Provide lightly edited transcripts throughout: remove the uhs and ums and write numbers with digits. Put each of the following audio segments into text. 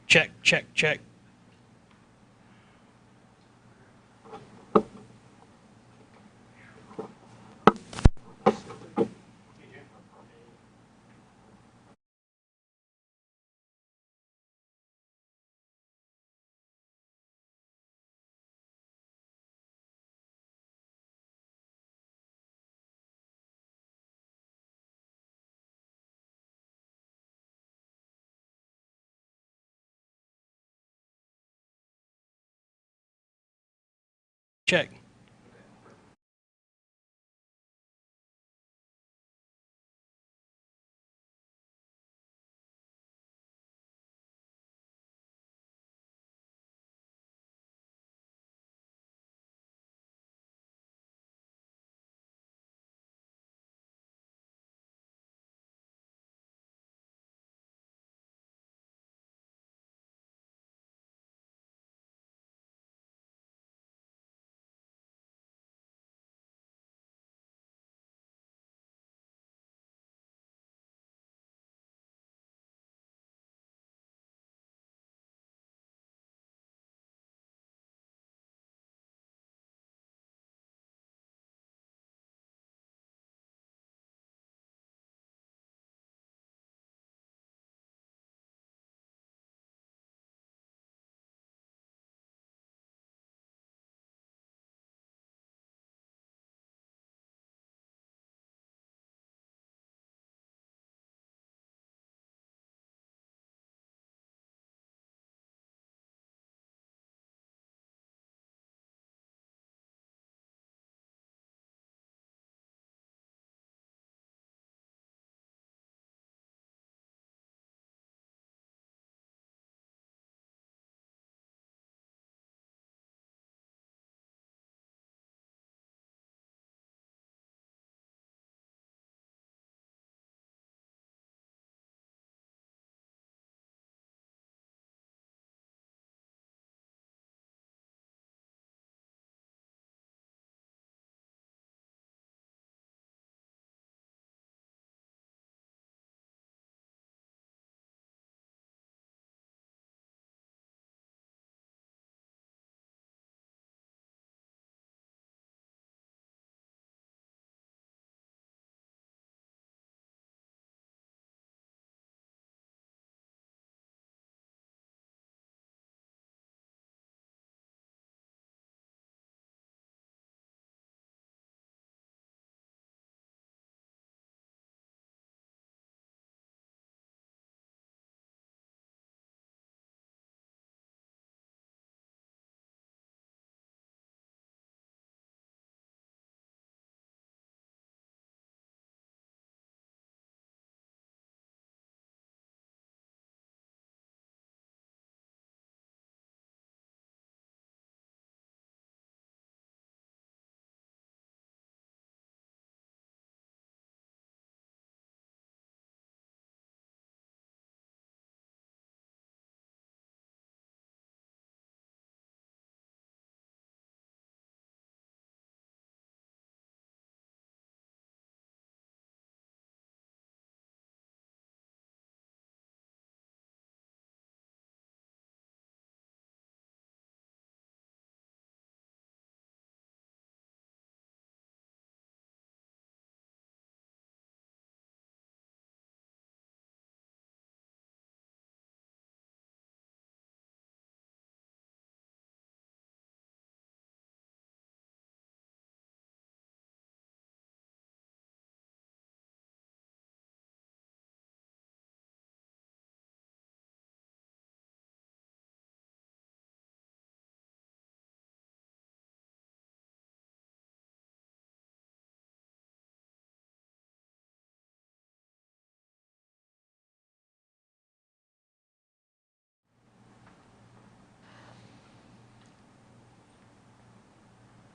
Check, check, check. Check.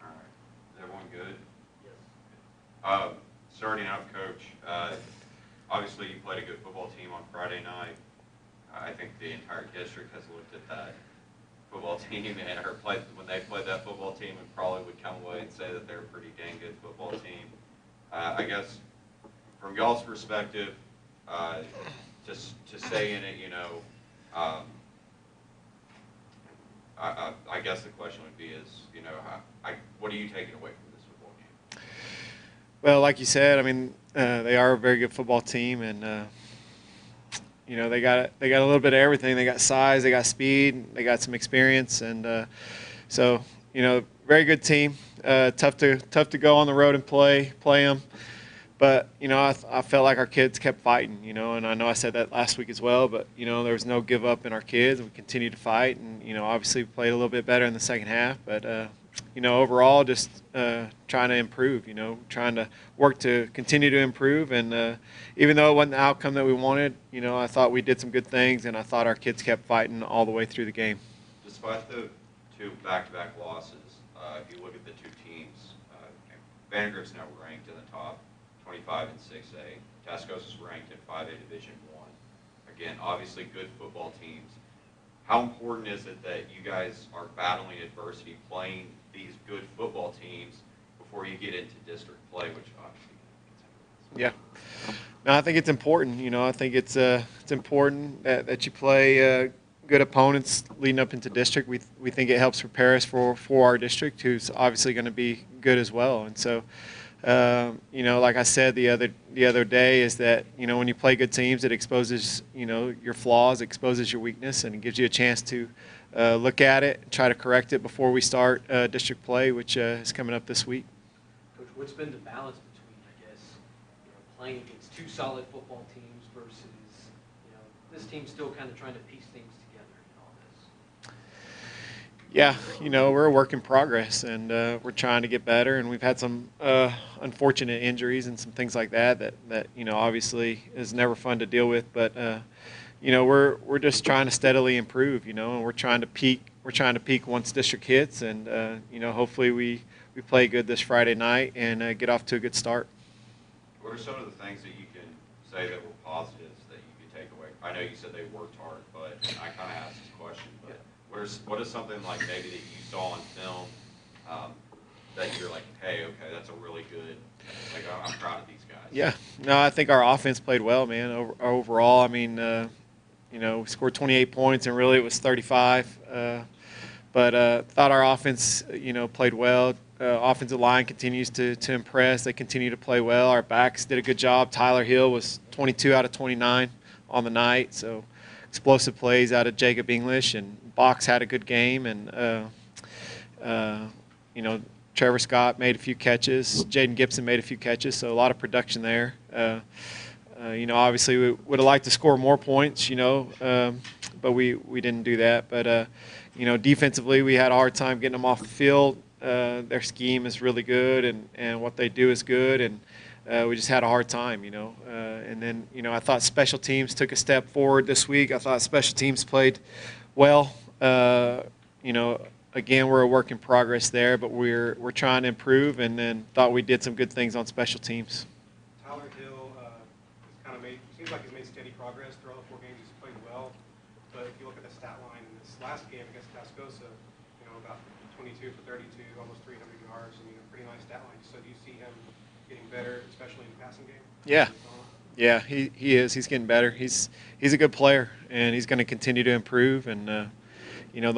All right. Is everyone good? Starting out, Coach, obviously you played a good football team on Friday night. I think the entire district has looked at that football team and when they played that football team and probably would come away and say that they're a pretty dang good football team. I guess from y'all's perspective, just to stay in it, um, I guess the question would be is, what are you taking away from this football game? Well, like you said, I mean, they are a very good football team, and they got a little bit of everything. They got size, they got speed, they got some experience, and so very good team. Tough to go on the road and play them. But, I felt like our kids kept fighting, and I know I said that last week as well, but, there was no give up in our kids. We continued to fight, and, obviously we played a little bit better in the second half. But, overall just trying to improve, trying to work to continue to improve. And even though it wasn't the outcome that we wanted, I thought we did some good things, and I thought our kids kept fighting all the way through the game. Despite the two back-to-back losses, if you look at the two teams, Vandergrift's now ranked in the top 25 in 6A. Tascosa's ranked in 5A Division I. Again, obviously good football teams. How important is it that you guys are battling adversity, playing these good football teams before you get into district play, which obviously Yeah. No, I think it's important. I think it's important that you play good opponents leading up into district. We think it helps prepare us for our district, who's obviously going to be good as well. And so, like I said the other day, is that when you play good teams, it exposes your flaws, exposes your weakness, and it gives you a chance to look at it, and try to correct it before we start district play, which is coming up this week. Coach, what's been the balance between, I guess, playing against two solid football teams versus, this team still kind of trying to piece things together in all this? Yeah, we're a work in progress, and we're trying to get better. And we've had some unfortunate injuries and some things like that obviously is never fun to deal with. But we're just trying to steadily improve. And we're trying to peak. We're trying to peak once district hits, and hopefully we play good this Friday night and get off to a good start. What are some of the things that you can say that were positives that you could take away? I know you said they worked hard, but I kind of asked this question, but what is something like maybe that you saw on film that you're like, hey, okay, that's a really good, like, I'm proud of these guys? Yeah. No, I think our offense played well, man. Overall, I mean, we scored 28 points, and really it was 35. But thought our offense, played well. Offensive line continues to impress. They continue to play well. Our backs did a good job. Tyler Hill was 22 out of 29 on the night, so explosive plays out of Jacob English, and Box had a good game, and Trevor Scott made a few catches. Jaden Gibson made a few catches, so a lot of production there. Obviously we would have liked to score more points, but we didn't do that. But defensively we had a hard time getting them off the field. Their scheme is really good, and what they do is good, and we just had a hard time, and then, I thought special teams took a step forward this week. I thought special teams played well. Again, we're a work in progress there, but we're trying to improve, and then thought we did some good things on special teams. Tyler Hill seems like he's made steady progress through all the 4 games. He's played well, but if you look at the stat line in this last game against Tascosa, about 22 for 32, almost 300 yards. Pretty nice stat line. So do you see him getting better, especially in the passing game? Yeah, he is. He's getting better. He's a good player, and he's going to continue to improve. And the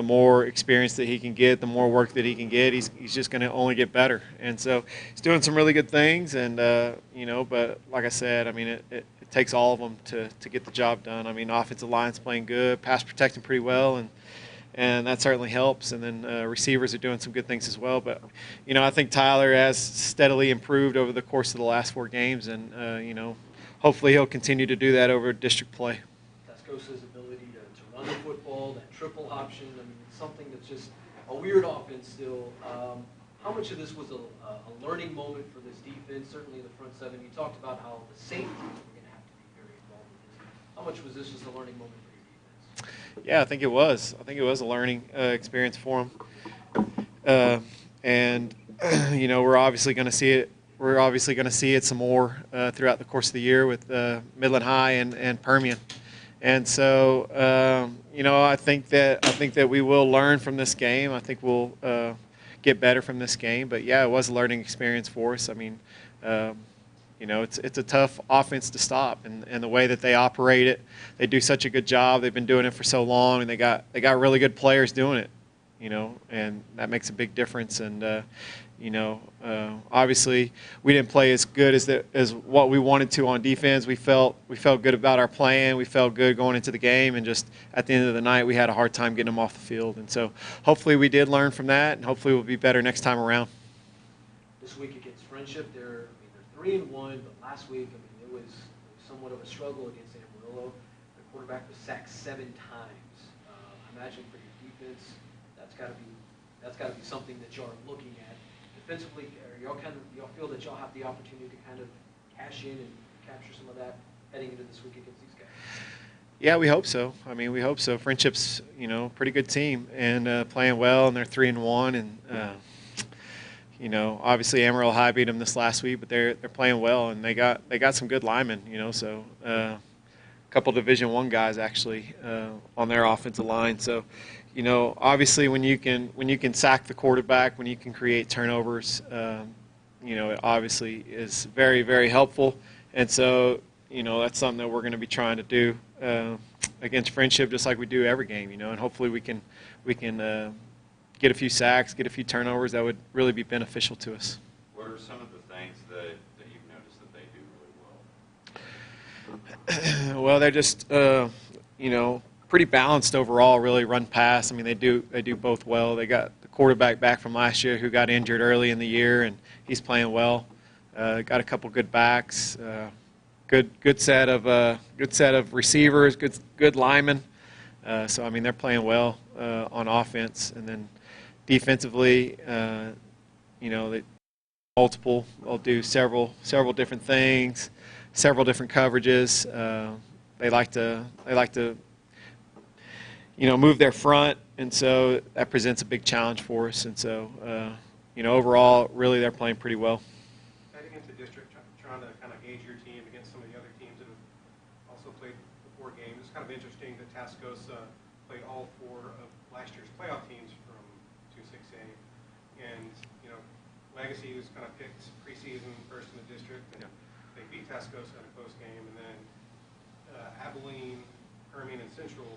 more experience that he can get, the more work that he can get, he's just going to only get better. And so he's doing some really good things. And but like I said, I mean, it takes all of them to get the job done. I mean, offensive line's playing good, pass protecting pretty well, and that certainly helps. And then receivers are doing some good things as well. But, I think Tyler has steadily improved over the course of the last 4 games. And, hopefully he'll continue to do that over district play. Tascosa's ability to run the football, that triple option, I mean, it's something that's just a weird offense still. How much of this was a learning moment for this defense, certainly in the front seven? You talked about how the safeties were going to have to be very involved with this. How much was this just a learning moment for your defense? Yeah, I think it was. I think it was a learning experience for him. And we're obviously going to see it. We're obviously going to see it some more throughout the course of the year with Midland High and Permian. And so, I think that we will learn from this game. I think we'll get better from this game. But yeah, it was a learning experience for us. I mean, it's a tough offense to stop, and the way that they operate it, they do such a good job. They've been doing it for so long, and they got really good players doing it. and that makes a big difference. And obviously we didn't play as good as what we wanted to on defense. We felt good about our plan. We felt good going into the game, and just at the end of the night we had a hard time getting them off the field. And so hopefully we did learn from that, and hopefully we'll be better next time around. This week against Friendship, they're 3-1, but last week, it was somewhat of a struggle against Amarillo. The quarterback was sacked 7 times. I imagine for your defense, that's got to be something that y'all are looking at. Defensively, y'all feel that y'all have the opportunity to kind of cash in and capture some of that heading into this week against these guys? Yeah, we hope so. We hope so. Friendship's, pretty good team and playing well, and they're 3-1, and obviously Amarillo High beat them this last week, but they're playing well, and they got some good linemen, so a couple Division I guys actually on their offensive line. So, obviously when you can sack the quarterback, when you can create turnovers, it obviously is very, very helpful. And so, that's something that we're going to be trying to do against Friendship, just like we do every game, and hopefully we can get a few sacks, get a few turnovers. That would really be beneficial to us. What are some of the things that you've noticed that they do really well? Well, they're just pretty balanced overall. Really run pass. They do both well. They got the quarterback back from last year who got injured early in the year, and he's playing well. Got a couple good backs. Good set of receivers. Good linemen. So they're playing well on offense, and then defensively, they multiple. They'll do several different things, several different coverages. They like to move their front, and so that presents a big challenge for us. And so, overall, really they're playing pretty well. Heading into district, trying to kind of gauge your team against some of the other teams that have also played the 4 games. It's kind of interesting that Tascosa played all 4 of last year's playoff teams from 2-6A, and Legacy was kind of picked preseason first in the district, and they beat Tascosa in a close game, and then Abilene, Permian, and Central.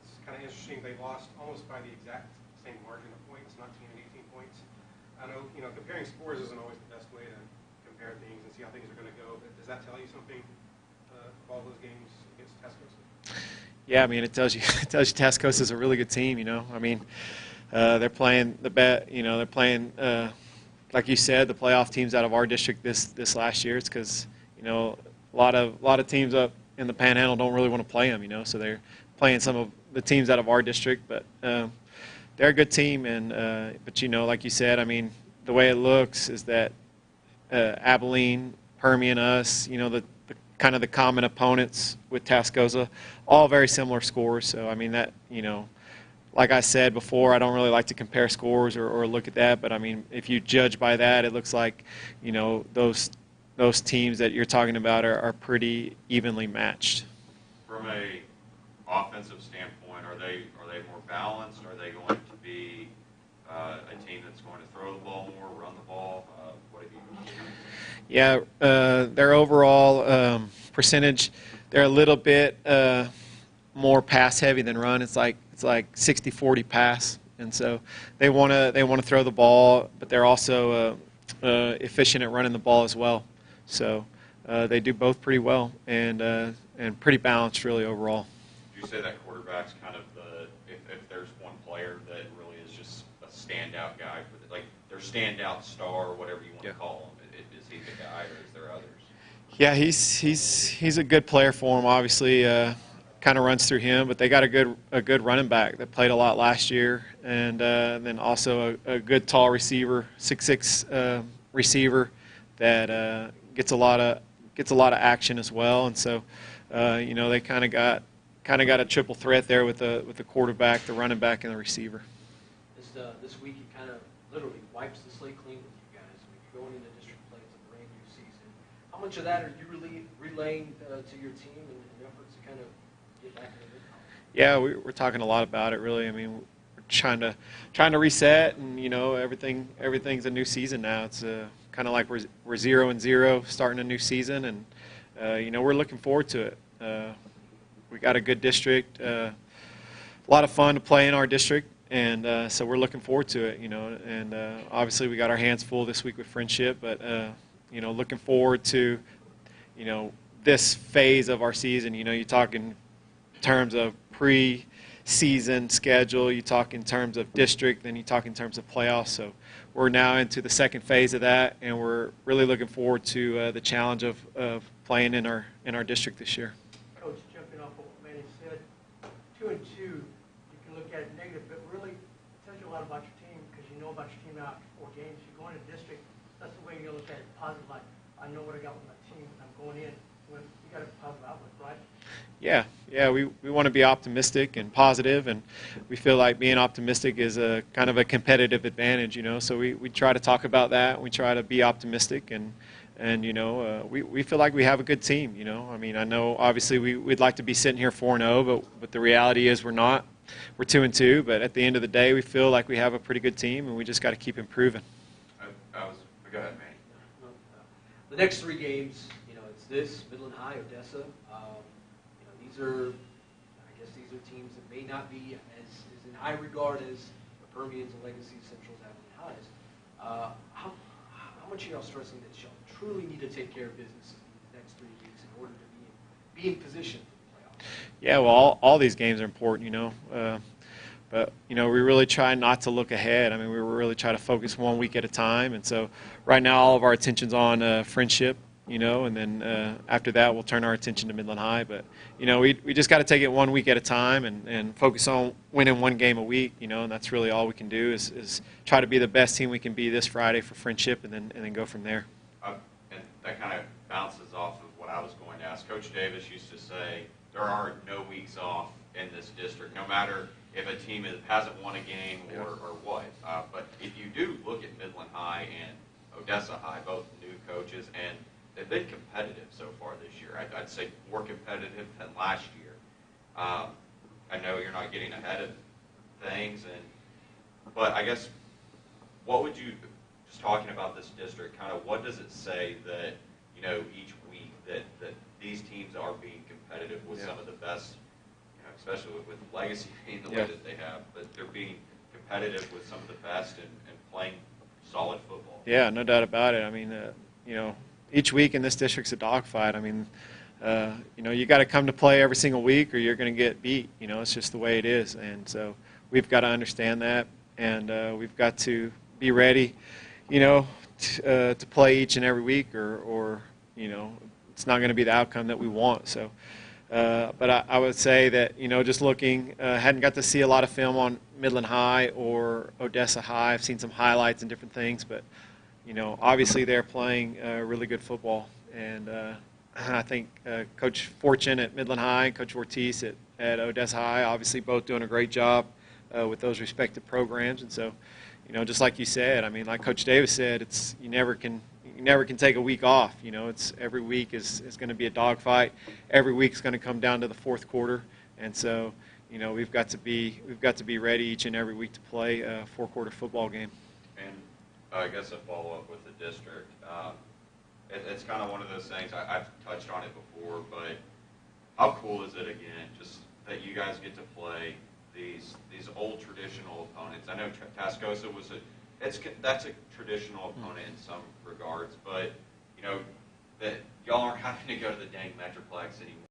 It's kind of interesting. They lost almost by the exact same margin of points, 19 and 18 points. I know comparing scores isn't always the best way to compare things and see how things are going to go, but does that tell you something of all those games against Tascosa? Yeah, it tells you Tascosa is a really good team. They're playing they're playing like you said, the playoff teams out of our district this last year. It's because a lot of teams up in the Panhandle don't really want to play them. So they're playing some of the teams out of our district, but they're a good team. And but like you said, the way it looks is that Abilene, Permian, us, the kind of the common opponents with Tascosa, all very similar scores. So that like I said before, I don't really like to compare scores or look at that. But if you judge by that, it looks like those teams that you're talking about are pretty evenly matched. From a offensive standpoint, are they more balanced? Are they going to be a team that's going to throw the ball more, run the ball? What have you seen? Yeah, their overall percentage, they're a little bit more pass heavy than run. It's like 60-40 pass, and so they want to throw the ball, but they're also efficient at running the ball as well. So they do both pretty well and pretty balanced really overall. Would you say that quarterback's kind of if there's one player that really is just a standout guy for their standout star or whatever you want to call him? Is he the guy, or is there others? Yeah, he's a good player for him. Obviously, kind of runs through him, but they got a good running back that played a lot last year, and then also a good tall receiver, 6'6" receiver that gets a lot of action as well. And so they kind of got a triple threat there with the quarterback, the running back, and the receiver. This week he kind of literally wipes the slate clean with you guys. You're going into district play, it's a brand new season. How much of that are you relaying to your team and efforts to kind of get back into it? Yeah, we're talking a lot about it. Really, we're trying to reset, and everything's a new season now. It's kind of like we're 0-0 starting a new season, and we're looking forward to it. We got a good district, a lot of fun to play in our district, and so we're looking forward to it, and obviously we got our hands full this week with Friendship, but looking forward to this phase of our season. You talk in terms of pre-season schedule, you talk in terms of district, then you talk in terms of playoffs. So we're now into the second phase of that, and we're really looking forward to the challenge of playing in our district this year. Coach, jumping off of what Manny said, 2-2, you can look at it negative, but really it tells you a lot about your team because you know about your team out 4 games. You go into district, that's the way you look at it, positive. Like, I know what I got with my team. I'm going in. You got a positive outlook, right? Yeah, we want to be optimistic and positive, and we feel like being optimistic is a kind of a competitive advantage, So we try to talk about that. We try to be optimistic, and we feel like we have a good team, I mean, I know obviously we'd like to be sitting here 4-0, but the reality is we're not. We're 2-2, but at the end of the day, we feel like we have a pretty good team, and we just got to keep improving. Go ahead, Manny. The next 3 games, it's this, Midland High, Odessa. These are teams that may not be as in high regard as the Permians and Legacy, Centrals, Abilene Highs. How much are y'all stressing that y'all truly need to take care of business in these next 3 weeks in order to be in position for the playoffs? Yeah, well, all these games are important, but we really try not to look ahead. I mean, we really try to focus 1 week at a time, and so right now all of our attention's on Friendship, and then after that we'll turn our attention to Midland High. But we just got to take it 1 week at a time and focus on winning 1 game a week, and that's really all we can do is try to be the best team we can be this Friday for Friendship, and then go from there. And that kind of bounces off of what I was going to ask. Coach Davis used to say there are no weeks off in this district, no matter if a team hasn't won a game or what. But if you do look at Midland High and Odessa High, both new coaches, and they've been competitive so far this year. I'd say more competitive than last year. I know you're not getting ahead of things, but I guess what would you, just talking about this district, kind of what does it say that, each week that these teams are being competitive with some of the best, especially with Legacy being the way that they have, but they're being competitive with some of the best and playing solid football? Yeah, no doubt about it. I mean, each week in this district's a dogfight. I mean, you got to come to play every single week or you're going to get beat. It's just the way it is. And so we've got to understand that, and we've got to be ready, to play each and every week or it's not going to be the outcome that we want. So, but I would say that, just looking, hadn't got to see a lot of film on Midland High or Odessa High. I've seen some highlights and different things, but obviously they're playing really good football, and I think Coach Fortune at Midland High and Coach Ortiz at Odessa High, obviously both doing a great job with those respective programs. And so, just like you said, I mean, like Coach Davis said, it's you never can take a week off. It's every week is going to be a dogfight. Every week is going to come down to the fourth quarter, and so we've got to be ready each and every week to play a 4-quarter football game. And I guess a follow-up with the district. It's kind of one of those things, I've touched on it before, but how cool is it, again, just that you guys get to play these old traditional opponents? I know Tascosa that's a traditional opponent in some regards, but, that y'all aren't having to go to the dang Metroplex anymore.